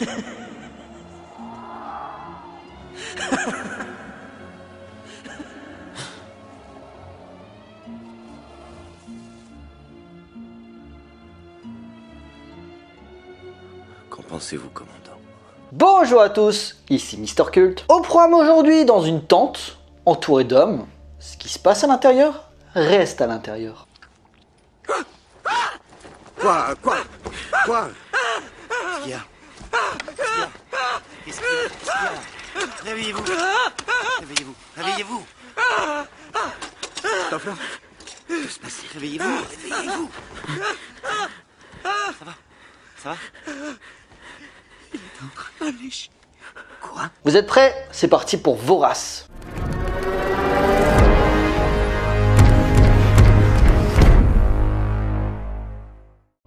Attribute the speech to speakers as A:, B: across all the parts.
A: Qu'en pensez-vous, commandant?
B: Bonjour à tous, ici Mister Cult. Au programme aujourd'hui, dans une tente, entourée d'hommes, ce qui se passe à l'intérieur, reste à l'intérieur.
A: Quoi?
C: Qu'est-ce qu'il y a? Qu'est-ce qu'il y a? Réveillez-vous. Réveillez-vous.
A: Stop là.
C: Que se passe? Réveillez-vous. Ça va? Il est en train de lécher. Quoi?
B: Vous êtes prêts? C'est parti pour Vorace.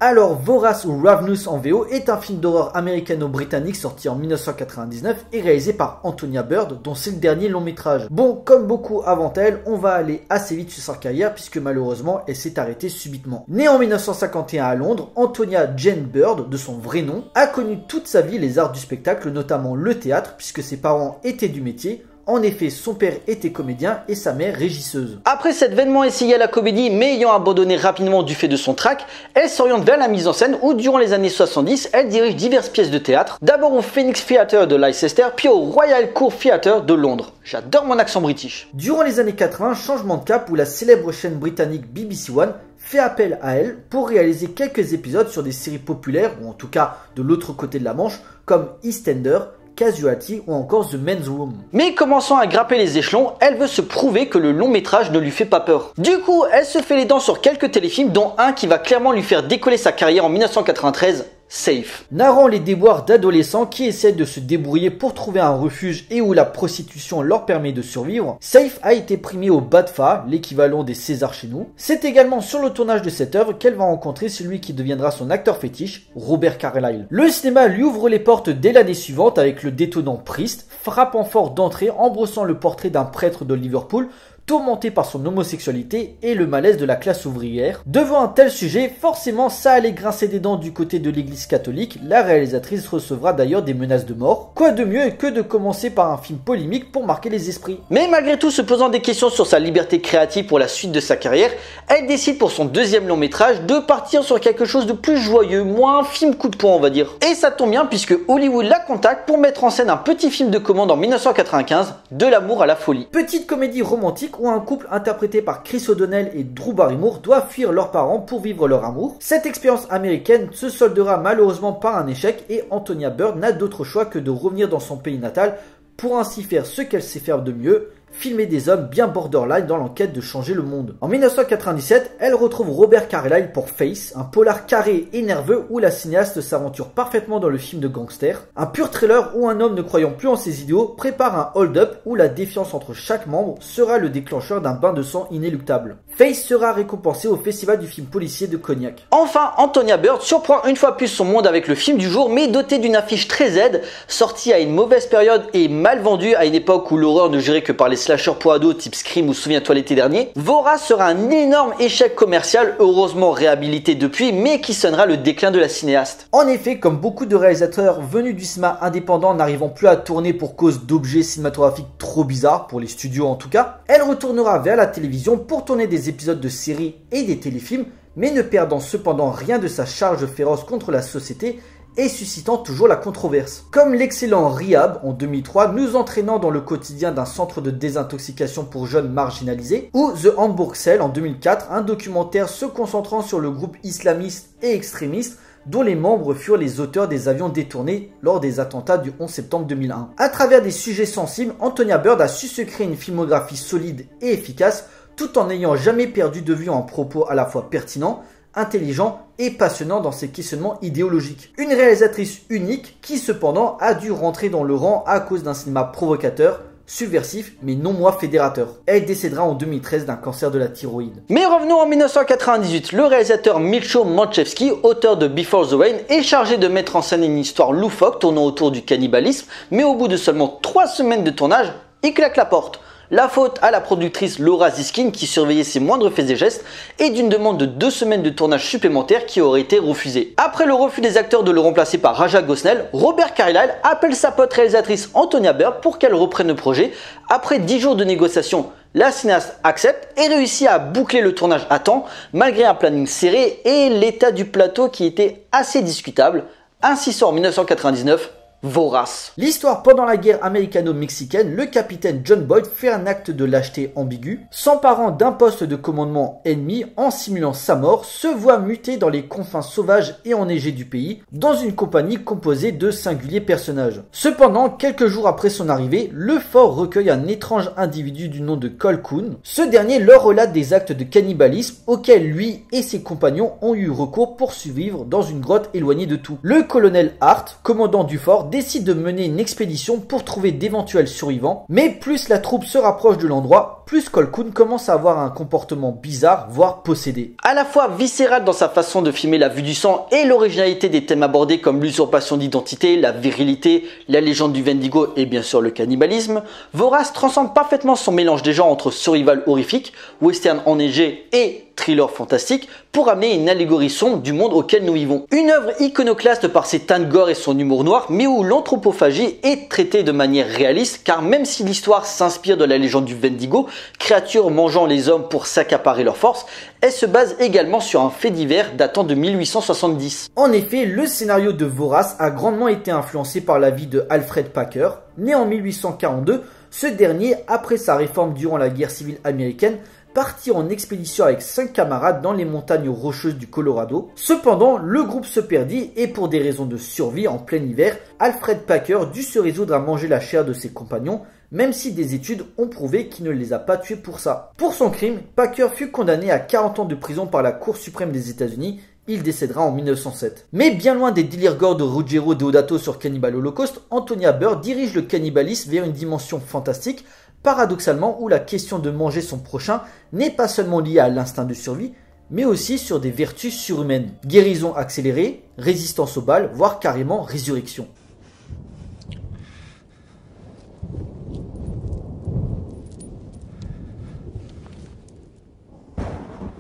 B: Alors, Vorace ou Ravenous en VO est un film d'horreur américano-britannique sorti en 1999 et réalisé par Antonia Bird, dont c'est le dernier long métrage. Bon, comme beaucoup avant elle, on va aller assez vite sur sa carrière puisque malheureusement elle s'est arrêtée subitement. Née en 1951 à Londres, Antonia Jane Bird, de son vrai nom, a connu toute sa vie les arts du spectacle, notamment le théâtre, puisque ses parents étaient du métier. En effet, son père était comédien et sa mère régisseuse. Après s'être vainement essayée à la comédie mais ayant abandonné rapidement du fait de son trac, elle s'oriente vers la mise en scène où durant les années 70, elle dirige diverses pièces de théâtre, d'abord au Phoenix Theatre de Leicester, puis au Royal Court Theatre de Londres. J'adore mon accent british. Durant les années 80, changement de cap où la célèbre chaîne britannique BBC One fait appel à elle pour réaliser quelques épisodes sur des séries populaires, ou en tout cas de l'autre côté de la Manche, comme EastEnders, Casualty ou encore The Men's Room. Mais commençant à grimper les échelons, elle veut se prouver que le long métrage ne lui fait pas peur. Du coup, elle se fait les dents sur quelques téléfilms, dont un qui va clairement lui faire décoller sa carrière en 1993, Safe. Narrant les déboires d'adolescents qui essaient de se débrouiller pour trouver un refuge et où la prostitution leur permet de survivre, Safe a été primé au BAFTA, l'équivalent des Césars chez nous. C'est également sur le tournage de cette œuvre qu'elle va rencontrer celui qui deviendra son acteur fétiche, Robert Carlyle. Le cinéma lui ouvre les portes dès l'année suivante avec le détonnant Priest, frappant fort d'entrée en brossant le portrait d'un prêtre de Liverpool, tourmenté par son homosexualité et le malaise de la classe ouvrière. Devant un tel sujet, forcément ça allait grincer des dents du côté de l'église catholique, la réalisatrice recevra d'ailleurs des menaces de mort. Quoi de mieux que de commencer par un film polémique pour marquer les esprits. Mais malgré tout, se posant des questions sur sa liberté créative pour la suite de sa carrière, elle décide pour son deuxième long métrage de partir sur quelque chose de plus joyeux, moins un film coup de poing on va dire. Et ça tombe bien puisque Hollywood la contacte pour mettre en scène un petit film de commande en 1995, De l'amour à la folie. Petite comédie romantique où un couple interprété par Chris O'Donnell et Drew Barrymore doivent fuir leurs parents pour vivre leur amour. Cette expérience américaine se soldera malheureusement par un échec et Antonia Bird n'a d'autre choix que de revenir dans son pays natal pour ainsi faire ce qu'elle sait faire de mieux, filmer des hommes bien borderline dans l'enquête de changer le monde. En 1997, elle retrouve Robert Carlyle pour Face, un polar carré et nerveux où la cinéaste s'aventure parfaitement dans le film de gangster. Un pur thriller où un homme ne croyant plus en ses idéaux prépare un hold-up où la défiance entre chaque membre sera le déclencheur d'un bain de sang inéluctable. Face sera récompensé au festival du film policier de Cognac. Enfin, Antonia Bird surprend une fois plus son monde avec le film du jour, mais doté d'une affiche très Z, sortie à une mauvaise période et mal vendue à une époque où l'horreur ne gérait que par les slashers pour ados type Scream ou Souviens-toi l'été dernier. Vorace sera un énorme échec commercial, heureusement réhabilité depuis, mais qui sonnera le déclin de la cinéaste. En effet, comme beaucoup de réalisateurs venus du cinéma indépendant n'arrivant plus à tourner pour cause d'objets cinématographiques trop bizarres, pour les studios en tout cas, elle retournera vers la télévision pour tourner des épisodes de séries et des téléfilms, mais ne perdant cependant rien de sa charge féroce contre la société et suscitant toujours la controverse. Comme l'excellent Rehab en 2003, nous entraînant dans le quotidien d'un centre de désintoxication pour jeunes marginalisés, ou The Hamburg Cell en 2004, un documentaire se concentrant sur le groupe islamiste et extrémiste dont les membres furent les auteurs des avions détournés lors des attentats du 11 septembre 2001. À travers des sujets sensibles, Antonia Bird a su se créer une filmographie solide et efficace, tout en n'ayant jamais perdu de vue un propos à la fois pertinent, intelligent et passionnant dans ses questionnements idéologiques. Une réalisatrice unique qui cependant a dû rentrer dans le rang à cause d'un cinéma provocateur, subversif mais non moins fédérateur. Elle décédera en 2013 d'un cancer de la thyroïde. Mais revenons en 1998, le réalisateur Milcho Manchevski, auteur de Before the Rain, est chargé de mettre en scène une histoire loufoque tournant autour du cannibalisme, mais au bout de seulement 3 semaines de tournage, il claque la porte. La faute à la productrice Laura Ziskin qui surveillait ses moindres faits et gestes et d'une demande de 2 semaines de tournage supplémentaire qui aurait été refusée. Après le refus des acteurs de le remplacer par Raja Gosnell, Robert Carlyle appelle sa pote réalisatrice Antonia Bird pour qu'elle reprenne le projet. Après 10 jours de négociations, la cinéaste accepte et réussit à boucler le tournage à temps malgré un planning serré et l'état du plateau qui était assez discutable. Ainsi sort en 1999 Vorace. L'histoire pendant la guerre américano-mexicaine, le capitaine John Boyd fait un acte de lâcheté ambigu, s'emparant d'un poste de commandement ennemi en simulant sa mort, se voit muté dans les confins sauvages et enneigés du pays, dans une compagnie composée de singuliers personnages. Cependant, quelques jours après son arrivée, le fort recueille un étrange individu du nom de Cole Coon. Ce dernier leur relate des actes de cannibalisme auxquels lui et ses compagnons ont eu recours pour survivre dans une grotte éloignée de tout. Le colonel Hart, commandant du fort, décide de mener une expédition pour trouver d'éventuels survivants, mais plus la troupe se rapproche de l'endroit, plus Cole Coon commence à avoir un comportement bizarre, voire possédé. À la fois viscéral dans sa façon de filmer la vue du sang et l'originalité des thèmes abordés comme l'usurpation d'identité, la virilité, la légende du Wendigo et bien sûr le cannibalisme, Vorace transcende parfaitement son mélange des genres entre survival horrifique, western enneigé et thriller fantastique pour amener une allégorie sombre du monde auquel nous vivons. Une œuvre iconoclaste par ses teintes gore et son humour noir, mais où l'anthropophagie est traitée de manière réaliste, car même si l'histoire s'inspire de la légende du Wendigo, créature mangeant les hommes pour s'accaparer leur force, elle se base également sur un fait divers datant de 1870. En effet, le scénario de Vorace a grandement été influencé par la vie de Alfred Packer, né en 1842. Ce dernier, après sa réforme durant la guerre civile américaine, partit en expédition avec 5 camarades dans les montagnes rocheuses du Colorado. Cependant, le groupe se perdit et pour des raisons de survie en plein hiver, Alfred Packer dut se résoudre à manger la chair de ses compagnons, même si des études ont prouvé qu'il ne les a pas tués pour ça. Pour son crime, Packer fut condamné à 40 ans de prison par la Cour suprême des États-Unis. Il décédera en 1907. Mais bien loin des délires gore de Ruggero Deodato sur Cannibal Holocaust, Antonia Bird dirige le cannibalisme vers une dimension fantastique, paradoxalement où la question de manger son prochain n'est pas seulement liée à l'instinct de survie, mais aussi sur des vertus surhumaines. Guérison accélérée, résistance aux balles, voire carrément résurrection.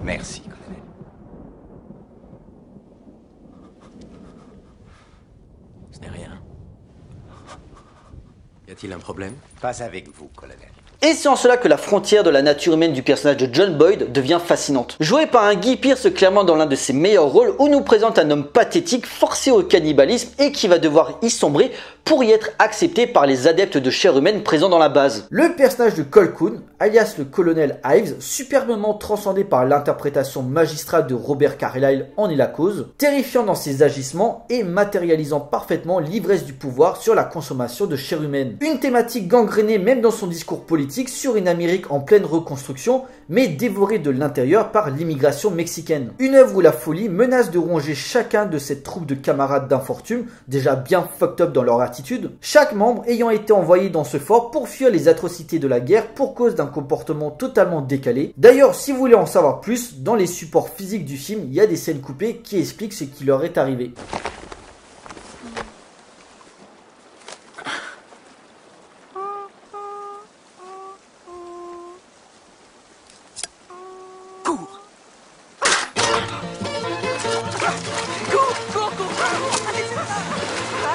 A: Merci, colonel.
C: Ce n'est rien. Y a-t-il un problème?
A: Pas avec vous, colonel.
B: Et c'est en cela que la frontière de la nature humaine du personnage de John Boyd devient fascinante. Joué par un Guy Pearce clairement dans l'un de ses meilleurs rôles où nous présente un homme pathétique forcé au cannibalisme et qui va devoir y sombrer pour y être accepté par les adeptes de chair humaine présents dans la base. Le personnage de Cole Coon, alias le colonel Ives, superbement transcendé par l'interprétation magistrale de Robert Carlyle en est la cause, terrifiant dans ses agissements et matérialisant parfaitement l'ivresse du pouvoir sur la consommation de chair humaine. Une thématique gangrénée même dans son discours politique sur une Amérique en pleine reconstruction, mais dévorée de l'intérieur par l'immigration mexicaine. Une œuvre où la folie menace de ronger chacun de cette troupe de camarades d'infortune, déjà bien fucked up dans leur attitude, chaque membre ayant été envoyé dans ce fort pour fuir les atrocités de la guerre pour cause d'un comportement totalement décalé. D'ailleurs, si vous voulez en savoir plus, dans les supports physiques du film, il y a des scènes coupées qui expliquent ce qui leur est arrivé.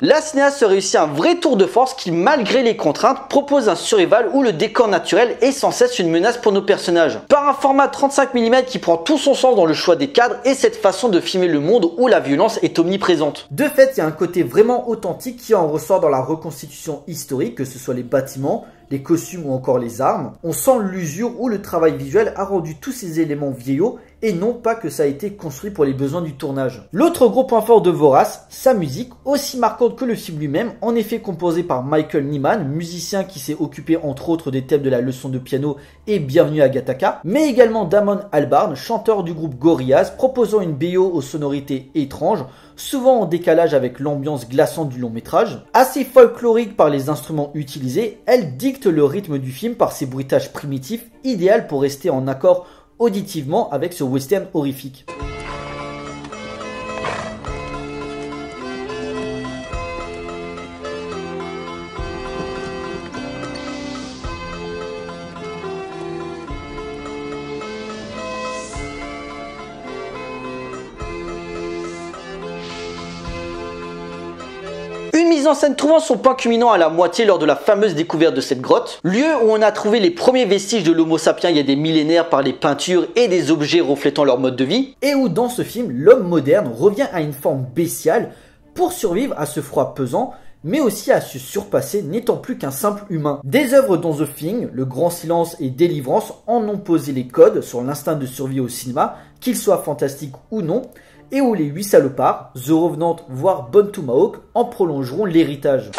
B: La cinéaste réussit un vrai tour de force qui, malgré les contraintes, propose un survival où le décor naturel est sans cesse une menace pour nos personnages. Par un format 35 mm qui prend tout son sens dans le choix des cadres et cette façon de filmer le monde où la violence est omniprésente. De fait, il y a un côté vraiment authentique qui en ressort dans la reconstitution historique, que ce soit les bâtiments, les costumes ou encore les armes. On sent l'usure où le travail visuel a rendu tous ces éléments vieillots et non pas que ça a été construit pour les besoins du tournage. L'autre gros point fort de Vorace, sa musique, aussi marquante que le film lui-même, en effet composée par Michael Nyman, musicien qui s'est occupé entre autres des thèmes de la leçon de piano et Bienvenue à Gattaca, mais également Damon Albarn, chanteur du groupe Gorillaz, proposant une BO aux sonorités étranges, souvent en décalage avec l'ambiance glaçante du long métrage. Assez folklorique par les instruments utilisés, elle dicte le rythme du film par ses bruitages primitifs, idéal pour rester en accord auditivement avec ce western horrifique. mise en scène trouvant son point culminant à la moitié lors de la fameuse découverte de cette grotte, lieu où on a trouvé les premiers vestiges de l'homo sapiens il y a des millénaires par les peintures et des objets reflétant leur mode de vie, et où dans ce film, l'homme moderne revient à une forme bestiale pour survivre à ce froid pesant, mais aussi à se surpasser n'étant plus qu'un simple humain. Des œuvres dont The Thing, Le Grand Silence et Délivrance en ont posé les codes sur l'instinct de survie au cinéma, qu'il soit fantastique ou non, et où les 8 salopards, The Revenant voire Bone Tomahawk en prolongeront l'héritage.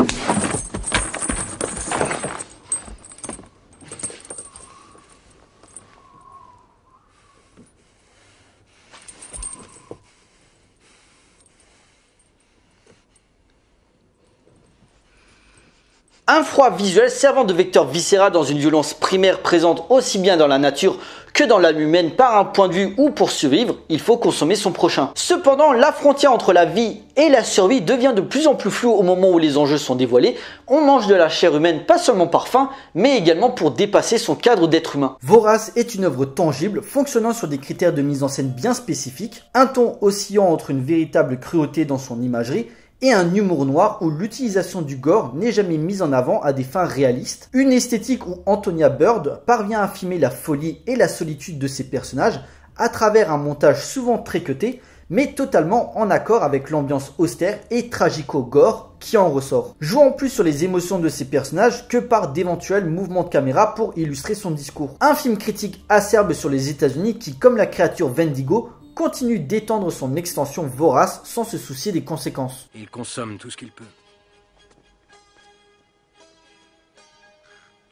B: Un froid visuel servant de vecteur viscéral dans une violence primaire présente aussi bien dans la nature que dans l'âme humaine par un point de vue où pour survivre, il faut consommer son prochain. Cependant, la frontière entre la vie et la survie devient de plus en plus floue au moment où les enjeux sont dévoilés. On mange de la chair humaine pas seulement par faim, mais également pour dépasser son cadre d'être humain. Vorace est une œuvre tangible, fonctionnant sur des critères de mise en scène bien spécifiques, un ton oscillant entre une véritable cruauté dans son imagerie et un humour noir où l'utilisation du gore n'est jamais mise en avant à des fins réalistes. Une esthétique où Antonia Bird parvient à filmer la folie et la solitude de ses personnages à travers un montage souvent très cuté, mais totalement en accord avec l'ambiance austère et tragico-gore qui en ressort. Jouant plus sur les émotions de ses personnages que par d'éventuels mouvements de caméra pour illustrer son discours. Un film critique acerbe sur les États-Unis qui, comme la créature Wendigo, continue d'étendre son extension vorace sans se soucier des conséquences.
D: Il consomme tout ce qu'il peut.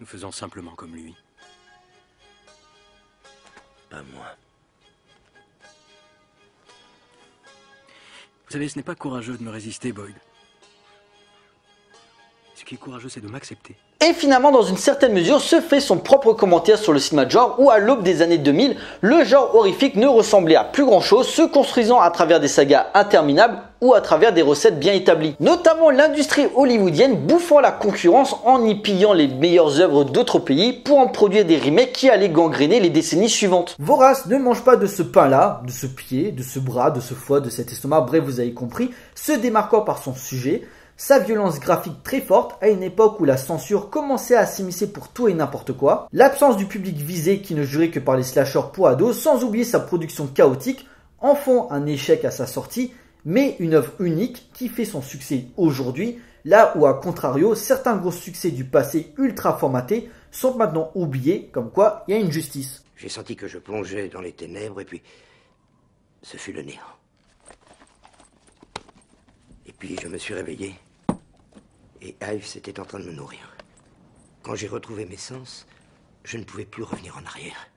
D: Nous faisons simplement comme lui.
C: Pas moi.
D: Vous savez, ce n'est pas courageux de me résister, Boyd. Ce qui est courageux, c'est de m'accepter.
B: Et finalement, dans une certaine mesure, se fait son propre commentaire sur le cinéma de genre où à l'aube des années 2000, le genre horrifique ne ressemblait à plus grand chose, se construisant à travers des sagas interminables ou à travers des recettes bien établies. Notamment l'industrie hollywoodienne bouffant la concurrence en y pillant les meilleures œuvres d'autres pays pour en produire des remakes qui allaient gangréner les décennies suivantes. Vorace ne mange pas de ce pain-là, de ce pied, de ce bras, de ce foie, de cet estomac, bref vous avez compris, se démarquant par son sujet, sa violence graphique très forte à une époque où la censure commençait à s'immiscer pour tout et n'importe quoi, l'absence du public visé qui ne jurait que par les slashers pour ados, sans oublier sa production chaotique, en font un échec à sa sortie, mais une œuvre unique qui fait son succès aujourd'hui, là où à contrario, certains gros succès du passé ultra formatés sont maintenant oubliés, comme quoi il y a une justice.
C: J'ai senti que je plongeais dans les ténèbres et puis ce fut le néant. Et puis je me suis réveillé. Et Ives était en train de me nourrir. Quand j'ai retrouvé mes sens, je ne pouvais plus revenir en arrière.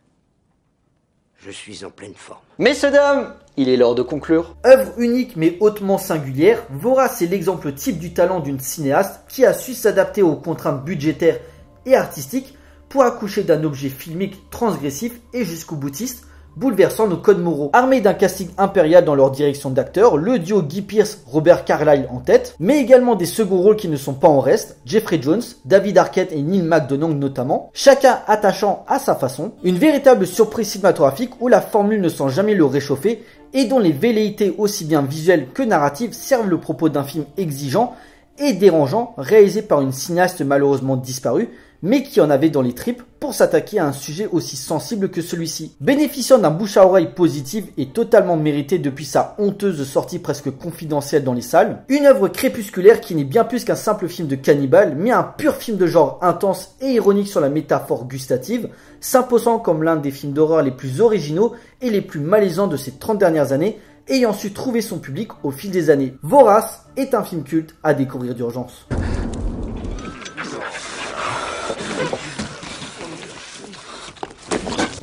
C: Je suis en pleine forme.
B: Messieurs, dames, il est l'heure de conclure. Œuvre unique mais hautement singulière, Vorace est l'exemple type du talent d'une cinéaste qui a su s'adapter aux contraintes budgétaires et artistiques pour accoucher d'un objet filmique transgressif et jusqu'au boutiste, bouleversant nos codes moraux. Armé d'un casting impérial dans leur direction d'acteurs, le duo Guy Pearce, Robert Carlyle en tête, mais également des seconds rôles qui ne sont pas en reste, Jeffrey Jones, David Arquette et Neil McDonough notamment, chacun attachant à sa façon, une véritable surprise cinématographique où la formule ne sent jamais le réchauffer et dont les velléités aussi bien visuelles que narratives servent le propos d'un film exigeant et dérangeant réalisé par une cinéaste malheureusement disparue, mais qui en avait dans les tripes pour s'attaquer à un sujet aussi sensible que celui-ci. Bénéficiant d'un bouche à oreille positive et totalement mérité depuis sa honteuse sortie presque confidentielle dans les salles, une œuvre crépusculaire qui n'est bien plus qu'un simple film de cannibale, mais un pur film de genre intense et ironique sur la métaphore gustative, s'imposant comme l'un des films d'horreur les plus originaux et les plus malaisants de ces 30 dernières années, ayant su trouver son public au fil des années. Vorace est un film culte à découvrir d'urgence.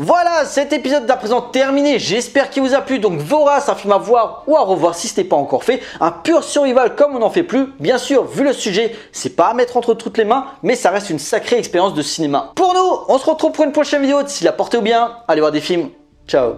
B: Voilà, cet épisode d'à présent terminé, j'espère qu'il vous a plu. Donc Vorace, un film à voir ou à revoir si ce n'est pas encore fait, un pur survival comme on n'en fait plus. Bien sûr, vu le sujet, c'est pas à mettre entre toutes les mains, mais ça reste une sacrée expérience de cinéma. Pour nous, on se retrouve pour une prochaine vidéo, d'ici là portez-vous bien, allez voir des films, ciao.